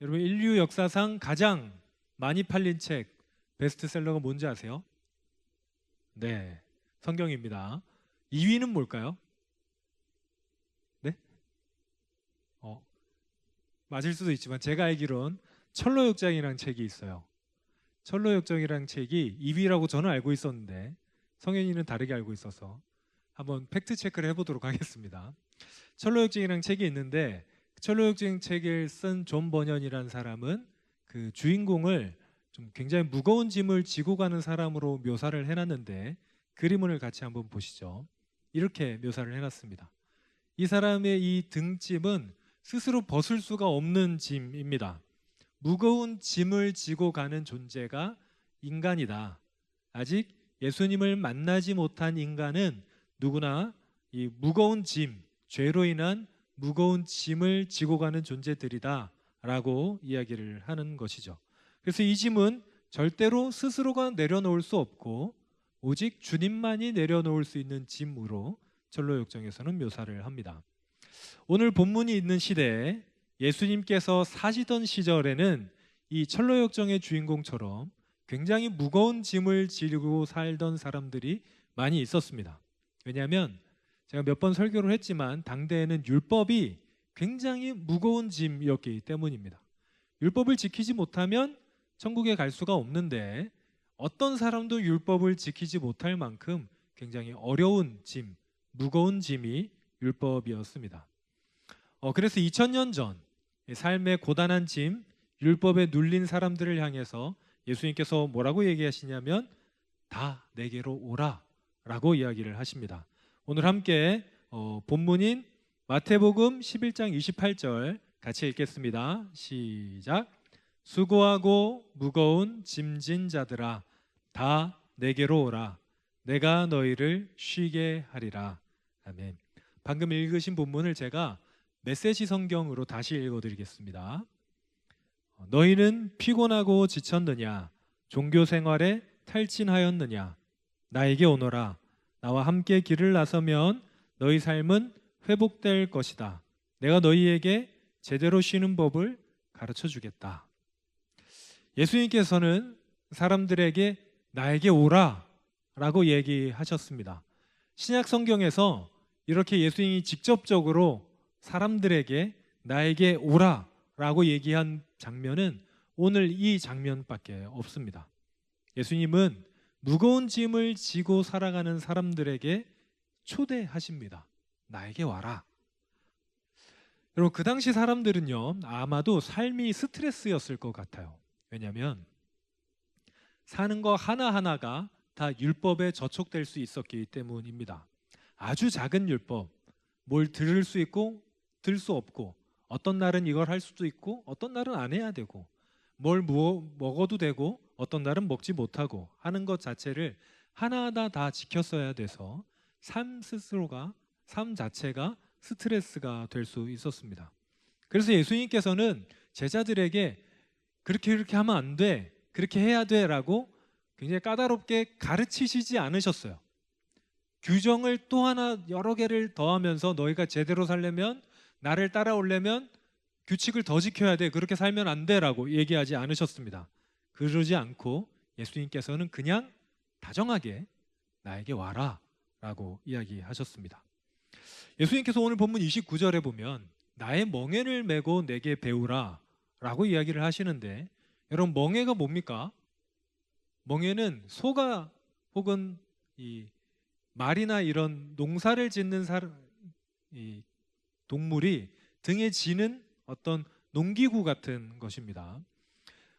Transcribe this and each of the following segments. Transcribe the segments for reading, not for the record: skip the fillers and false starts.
여러분, 인류 역사상 가장 많이 팔린 책 베스트셀러가 뭔지 아세요? 네, 성경입니다. 2위는 뭘까요? 네? 어, 맞을 수도 있지만 제가 알기론 철로역정이라는 책이 있어요. 철로역정이라는 책이 2위라고 저는 알고 있었는데 성현이는 다르게 알고 있어서 한번 팩트 체크를 해보도록 하겠습니다. 철로역정이라는 책이 있는데 철로역정 책을 쓴 존 버년이라는 사람은 그 주인공을 좀 굉장히 무거운 짐을 지고 가는 사람으로 묘사를 해놨는데 그림을 같이 한번 보시죠. 이렇게 묘사를 해놨습니다. 이 사람의 이 등짐은 스스로 벗을 수가 없는 짐입니다. 무거운 짐을 지고 가는 존재가 인간이다. 아직 예수님을 만나지 못한 인간은 누구나 이 무거운 짐, 죄로 인한 무거운 짐을 지고 가는 존재들이다 라고 이야기를 하는 것이죠. 그래서 이 짐은 절대로 스스로가 내려놓을 수 없고 오직 주님만이 내려놓을 수 있는 짐으로 철로역정에서는 묘사를 합니다. 오늘 본문이 있는 시대에 예수님께서 사시던 시절에는 이 철로역정의 주인공처럼 굉장히 무거운 짐을 지고 살던 사람들이 많이 있었습니다. 왜냐하면 제가 몇 번 설교를 했지만 당대에는 율법이 굉장히 무거운 짐이었기 때문입니다. 율법을 지키지 못하면 천국에 갈 수가 없는데 어떤 사람도 율법을 지키지 못할 만큼 굉장히 어려운 짐, 무거운 짐이 율법이었습니다. 그래서 2000년 전 삶의 고단한 짐, 율법에 눌린 사람들을 향해서 예수님께서 뭐라고 얘기하시냐면 다 내게로 오라 라고 이야기를 하십니다. 오늘 함께 본문인 마태복음 11장 28절 같이 읽겠습니다. 시작. 수고하고 무거운 짐진 자들아 다 내게로 오라. 내가 너희를 쉬게 하리라. 아멘. 방금 읽으신 본문을 제가 메시지 성경으로 다시 읽어드리겠습니다. 너희는 피곤하고 지쳤느냐? 종교 생활에 탈진하였느냐? 나에게 오너라. 나와 함께 길을 나서면 너희 삶은 회복될 것이다. 내가 너희에게 제대로 쉬는 법을 가르쳐 주겠다. 예수님께서는 사람들에게 나에게 오라 라고 얘기하셨습니다. 신약 성경에서 이렇게 예수님이 직접적으로 사람들에게 나에게 오라 라고 얘기한 장면은 오늘 이 장면밖에 없습니다. 예수님은 무거운 짐을 지고 살아가는 사람들에게 초대하십니다. 나에게 와라. 여러분, 그 당시 사람들은요 아마도 삶이 스트레스였을 것 같아요. 왜냐하면 사는 거 하나하나가 다 율법에 저촉될 수 있었기 때문입니다. 아주 작은 율법, 뭘 들을 수 있고 들 수 없고, 어떤 날은 이걸 할 수도 있고 어떤 날은 안 해야 되고, 뭘 먹어도 되고 어떤 날은 먹지 못하고 하는 것 자체를 하나하나 다 지켰어야 돼서 삶 자체가 스트레스가 될 수 있었습니다. 그래서 예수님께서는 제자들에게 그렇게 하면 안 돼, 그렇게 해야 돼 라고 굉장히 까다롭게 가르치시지 않으셨어요. 규정을 또 하나 여러 개를 더하면서 너희가 제대로 살려면, 나를 따라오려면 규칙을 더 지켜야 돼, 그렇게 살면 안 돼 라고 얘기하지 않으셨습니다. 그러지 않고 예수님께서는 그냥 다정하게 나에게 와라 라고 이야기하셨습니다. 예수님께서 오늘 본문 29절에 보면 나의 멍에를 메고 내게 배우라 라고 이야기를 하시는데, 여러분, 멍에가 뭡니까? 멍에는 소가 혹은 이 말이나 이런 농사를 짓는 이 동물이 등에 지는 어떤 농기구 같은 것입니다.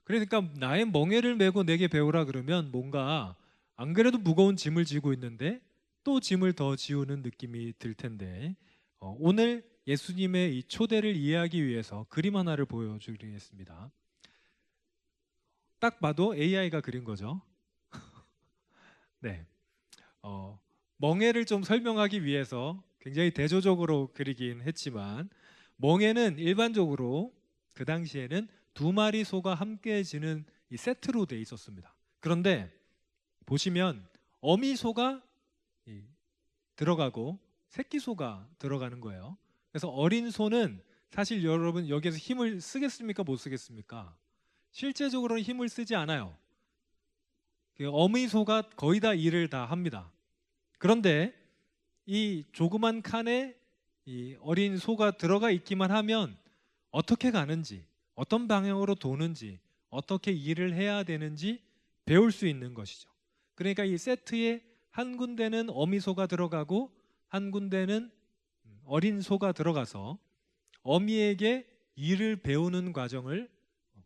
그러니까 나의 멍에를 메고 내게 배우라 그러면 뭔가 안 그래도 무거운 짐을 지고 있는데 또 짐을 더 지우는 느낌이 들 텐데, 오늘 예수님의 이 초대를 이해하기 위해서 그림 하나를 보여드리겠습니다. 딱 봐도 AI가 그린 거죠. 네, 멍에를 좀 설명하기 위해서 굉장히 대조적으로 그리긴 했지만, 멍에는 일반적으로 그 당시에는 두 마리 소가 함께 지는 이 세트로 돼 있었습니다. 그런데 보시면 어미 소가 들어가고 새끼 소가 들어가는 거예요. 그래서 어린 소는 사실 여러분 여기에서 힘을 쓰겠습니까? 못 쓰겠습니까? 실제적으로는 힘을 쓰지 않아요. 어미소가 거의 다 일을 다 합니다. 그런데 이 조그만 칸에 이 어린 소가 들어가 있기만 하면 어떻게 가는지, 어떤 방향으로 도는지, 어떻게 일을 해야 되는지 배울 수 있는 것이죠. 그러니까 이 세트에 한 군데는 어미소가 들어가고 한 군데는 어린 소가 들어가서 어미에게 일을 배우는 과정을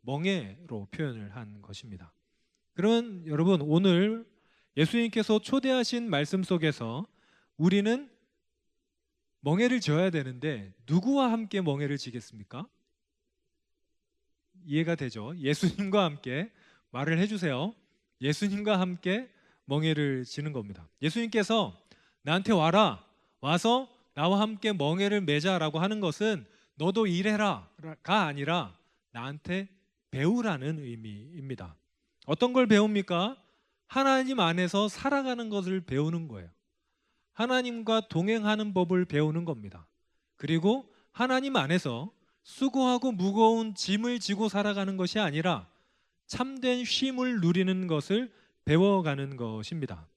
멍해로 표현을 한 것입니다. 그러면 여러분, 오늘 예수님께서 초대하신 말씀 속에서 우리는 멍에를 지어야 되는데 누구와 함께 멍에를 지겠습니까? 이해가 되죠? 예수님과 함께 말을 해주세요. 예수님과 함께 멍에를 지는 겁니다. 예수님께서 나한테 와라, 와서 나와 함께 멍에를 매자라고 하는 것은 너도 일해라가 아니라 나한테 배우라는 의미입니다. 어떤 걸 배웁니까? 하나님 안에서 살아가는 것을 배우는 거예요. 하나님과 동행하는 법을 배우는 겁니다. 그리고 하나님 안에서 수고하고 무거운 짐을 지고 살아가는 것이 아니라 참된 쉼을 누리는 것을 배워가는 것입니다.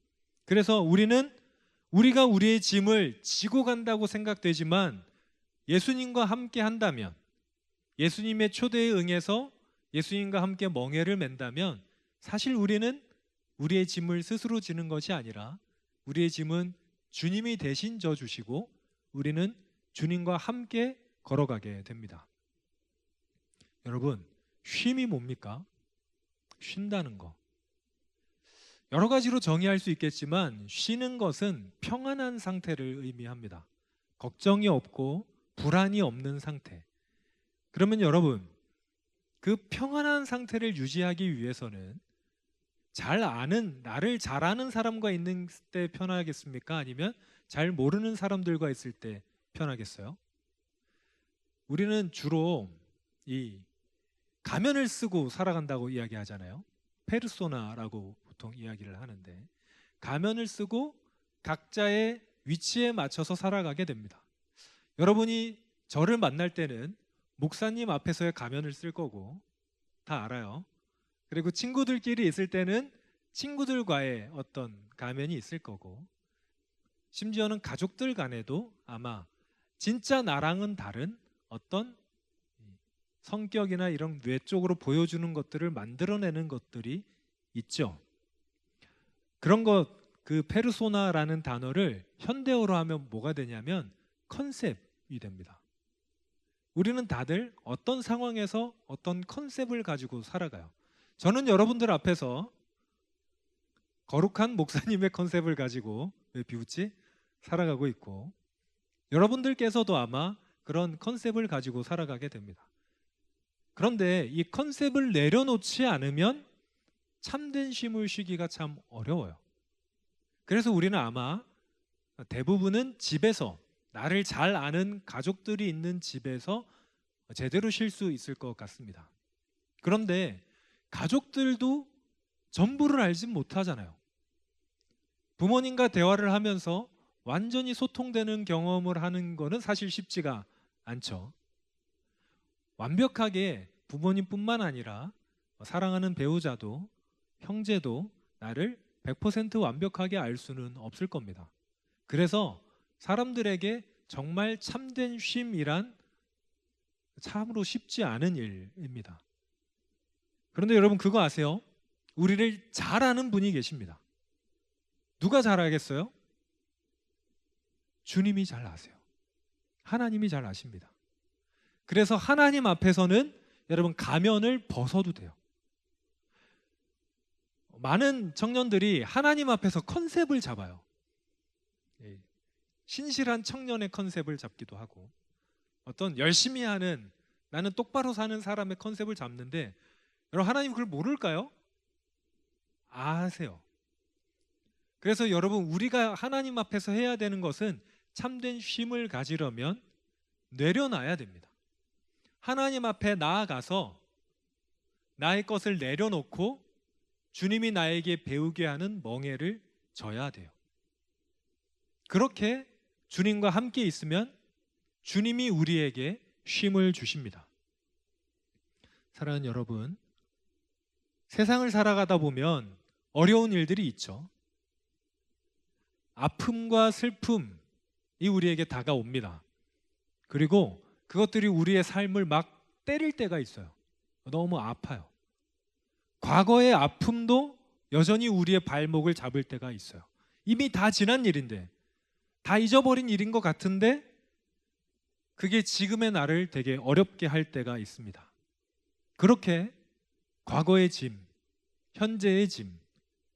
그래서 우리가 우리의 짐을 지고 간다고 생각되지만 예수님과 함께 한다면, 예수님의 초대에 응해서 예수님과 함께 멍에를 맨다면 사실 우리는 우리의 짐을 스스로 지는 것이 아니라 우리의 짐은 주님이 대신 져주시고 우리는 주님과 함께 걸어가게 됩니다. 여러분, 쉼이 뭡니까? 쉰다는 거. 여러 가지로 정의할 수 있겠지만 쉬는 것은 평안한 상태를 의미합니다. 걱정이 없고 불안이 없는 상태. 그러면 여러분, 그 평안한 상태를 유지하기 위해서는 나를 잘 아는 사람과 있는 때 편하겠습니까? 아니면 잘 모르는 사람들과 있을 때 편하겠어요? 우리는 주로 이 가면을 쓰고 살아간다고 이야기하잖아요. 페르소나라고 보통 이야기를 하는데, 가면을 쓰고 각자의 위치에 맞춰서 살아가게 됩니다. 여러분이 저를 만날 때는 목사님 앞에서의 가면을 쓸 거고 다 알아요. 그리고 친구들끼리 있을 때는 친구들과의 어떤 가면이 있을 거고, 심지어는 가족들 간에도 아마 진짜 나랑은 다른 어떤 성격이나 이런 외적으로 보여주는 것들을 만들어내는 것들이 있죠. 그런 그 페르소나라는 단어를 현대어로 하면 뭐가 되냐면 컨셉이 됩니다. 우리는 다들 어떤 상황에서 어떤 컨셉을 가지고 살아가요. 저는 여러분들 앞에서 거룩한 목사님의 컨셉을 가지고, 왜 비웃지? 살아가고 있고, 여러분들께서도 아마 그런 컨셉을 가지고 살아가게 됩니다. 그런데 이 컨셉을 내려놓지 않으면 참된 쉼을 쉬기가 참 어려워요. 그래서 우리는 아마 대부분은 집에서, 나를 잘 아는 가족들이 있는 집에서 제대로 쉴 수 있을 것 같습니다. 그런데 가족들도 전부를 알진 못하잖아요. 부모님과 대화를 하면서 완전히 소통되는 경험을 하는 거는 사실 쉽지가 않죠. 완벽하게 부모님뿐만 아니라 사랑하는 배우자도 형제도 나를 100% 완벽하게 알 수는 없을 겁니다. 그래서 사람들에게 정말 참된 쉼이란 참으로 쉽지 않은 일입니다. 그런데 여러분 그거 아세요? 우리를 잘 아는 분이 계십니다. 누가 잘 알겠어요? 주님이 잘 아세요. 하나님이 잘 아십니다. 그래서 하나님 앞에서는 여러분 가면을 벗어도 돼요. 많은 청년들이 하나님 앞에서 컨셉을 잡아요. 신실한 청년의 컨셉을 잡기도 하고, 어떤 열심히 하는, 나는 똑바로 사는 사람의 컨셉을 잡는데, 여러분 하나님 그걸 모를까요? 아세요. 그래서 여러분 우리가 하나님 앞에서 해야 되는 것은 참된 쉼을 가지려면 내려놔야 됩니다. 하나님 앞에 나아가서 나의 것을 내려놓고 주님이 나에게 배우게 하는 멍에를 져야 돼요. 그렇게 주님과 함께 있으면 주님이 우리에게 쉼을 주십니다. 사랑하는 여러분, 세상을 살아가다 보면 어려운 일들이 있죠. 아픔과 슬픔이 우리에게 다가옵니다. 그리고 그것들이 우리의 삶을 막 때릴 때가 있어요. 너무 아파요. 과거의 아픔도 여전히 우리의 발목을 잡을 때가 있어요. 이미 다 지난 일인데, 다 잊어버린 일인 것 같은데 그게 지금의 나를 되게 어렵게 할 때가 있습니다. 그렇게 과거의 짐, 현재의 짐,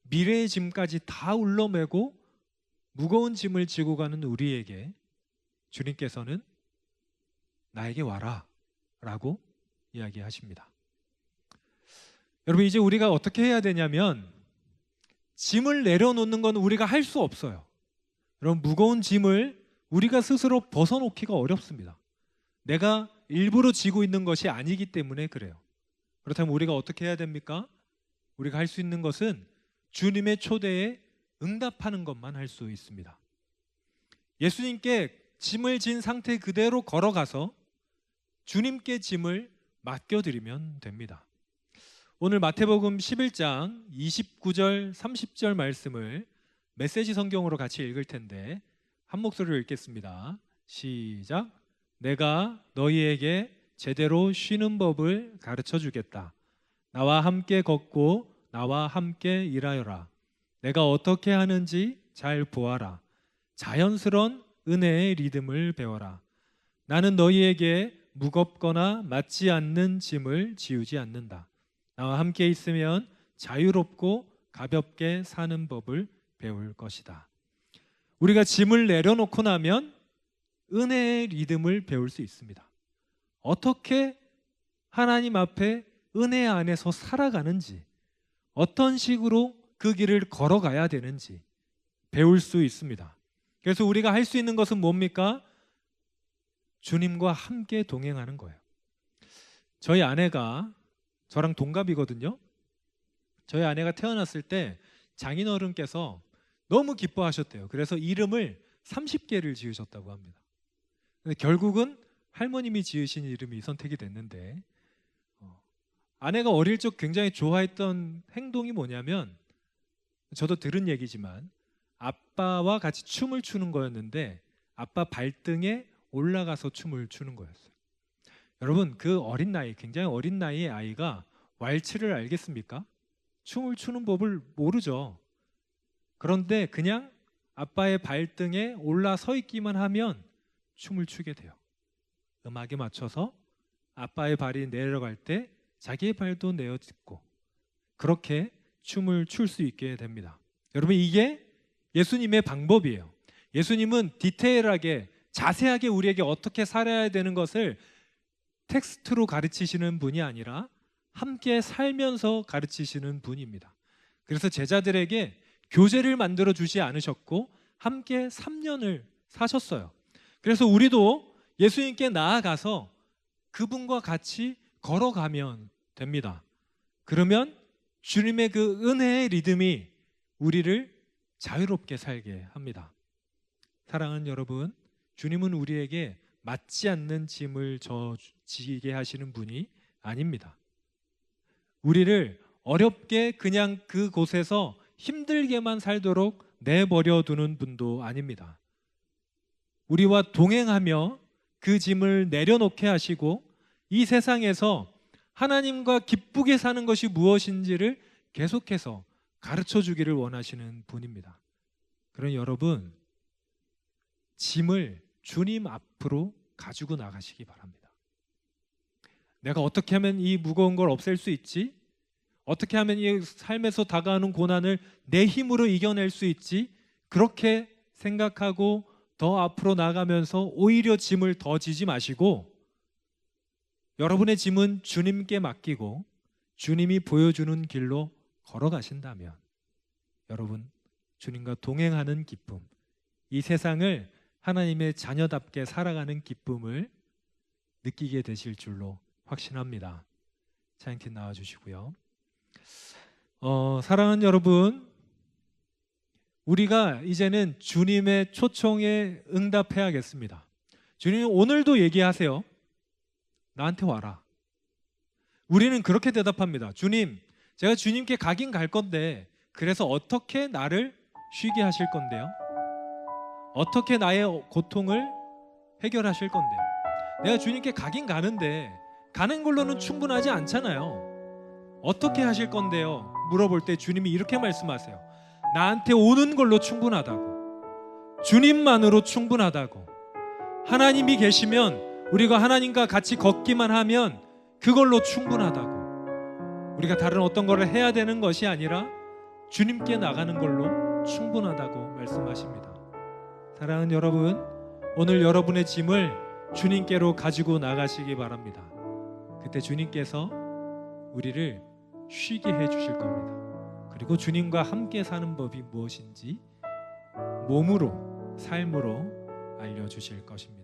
미래의 짐까지 다 울러매고 무거운 짐을 지고 가는 우리에게 주님께서는 나에게 와라 라고 이야기하십니다. 여러분, 이제 우리가 어떻게 해야 되냐면, 짐을 내려놓는 건 우리가 할 수 없어요. 여러분, 무거운 짐을 우리가 스스로 벗어놓기가 어렵습니다. 내가 일부러 지고 있는 것이 아니기 때문에 그래요. 그렇다면 우리가 어떻게 해야 됩니까? 우리가 할 수 있는 것은 주님의 초대에 응답하는 것만 할 수 있습니다. 예수님께 짐을 진 상태 그대로 걸어가서 주님께 짐을 맡겨드리면 됩니다. 오늘 마태복음 11장 29절 30절 말씀을 메시지 성경으로 같이 읽을 텐데 한 목소리로 읽겠습니다. 시작. 내가 너희에게 제대로 쉬는 법을 가르쳐 주겠다. 나와 함께 걷고 나와 함께 일하여라. 내가 어떻게 하는지 잘 보아라. 자연스러운 은혜의 리듬을 배워라. 나는 너희에게 무겁거나 맞지 않는 짐을 지우지 않는다. 나와 함께 있으면 자유롭고 가볍게 사는 법을 배울 것이다. 우리가 짐을 내려놓고 나면 은혜의 리듬을 배울 수 있습니다. 어떻게 하나님 앞에 은혜 안에서 살아가는지, 어떤 식으로 그 길을 걸어가야 되는지 배울 수 있습니다. 그래서 우리가 할 수 있는 것은 뭡니까? 주님과 함께 동행하는 거예요. 저희 아내가 저랑 동갑이거든요. 저희 아내가 태어났을 때 장인어른께서 너무 기뻐하셨대요. 그래서 이름을 30개를 지으셨다고 합니다. 근데 결국은 할머님이 지으신 이름이 선택이 됐는데, 아내가 어릴 적 굉장히 좋아했던 행동이 뭐냐면, 저도 들은 얘기지만 아빠와 같이 춤을 추는 거였는데 아빠 발등에 올라가서 춤을 추는 거였어요. 여러분, 그 어린 나이, 굉장히 어린 나이의 아이가 왈츠를 알겠습니까? 춤을 추는 법을 모르죠. 그런데 그냥 아빠의 발등에 올라서 있기만 하면 춤을 추게 돼요. 음악에 맞춰서 아빠의 발이 내려갈 때 자기의 발도 내어짓고 그렇게 춤을 출 수 있게 됩니다. 여러분, 이게 예수님의 방법이에요. 예수님은 디테일하게 자세하게 우리에게 어떻게 살아야 되는 것을 텍스트로 가르치시는 분이 아니라 함께 살면서 가르치시는 분입니다. 그래서 제자들에게 교재를 만들어 주지 않으셨고 함께 3년을 사셨어요. 그래서 우리도 예수님께 나아가서 그분과 같이 걸어가면 됩니다. 그러면 주님의 그 은혜의 리듬이 우리를 자유롭게 살게 합니다. 사랑하는 여러분, 주님은 우리에게 맞지 않는 짐을 지게 하시는 분이 아닙니다. 우리를 어렵게 그냥 그곳에서 힘들게만 살도록 내버려 두는 분도 아닙니다. 우리와 동행하며 그 짐을 내려놓게 하시고 이 세상에서 하나님과 기쁘게 사는 것이 무엇인지를 계속해서 가르쳐 주기를 원하시는 분입니다. 그러니 여러분, 짐을 주님 앞으로 가지고 나가시기 바랍니다. 내가 어떻게 하면 이 무거운 걸 없앨 수 있지? 어떻게 하면 이 삶에서 다가오는 고난을 내 힘으로 이겨낼 수 있지? 그렇게 생각하고 더 앞으로 나가면서 오히려 짐을 더 지지 마시고 여러분의 짐은 주님께 맡기고 주님이 보여주는 길로 걸어가신다면 여러분, 주님과 동행하는 기쁨, 이 세상을 하나님의 자녀답게 살아가는 기쁨을 느끼게 되실 줄로 확신합니다. 찬양팀 나와주시고요. 사랑하는 여러분, 우리가 이제는 주님의 초청에 응답해야겠습니다. 주님 오늘도 얘기하세요. 나한테 와라. 우리는 그렇게 대답합니다. 주님, 제가 주님께 가긴 갈 건데 그래서 어떻게 나를 쉬게 하실 건데요? 어떻게 나의 고통을 해결하실 건데요? 내가 주님께 가긴 가는데 가는 걸로는 충분하지 않잖아요. 어떻게 하실 건데요? 물어볼 때 주님이 이렇게 말씀하세요. 나한테 오는 걸로 충분하다고. 주님만으로 충분하다고. 하나님이 계시면, 우리가 하나님과 같이 걷기만 하면 그걸로 충분하다고. 우리가 다른 어떤 거를 해야 되는 것이 아니라 주님께 나가는 걸로 충분하다고 말씀하십니다. 사랑하는 여러분, 오늘 여러분의 짐을 주님께로 가지고 나가시기 바랍니다. 그때 주님께서 우리를 쉬게 해 주실 겁니다. 그리고 주님과 함께 사는 법이 무엇인지 몸으로, 삶으로 알려주실 것입니다.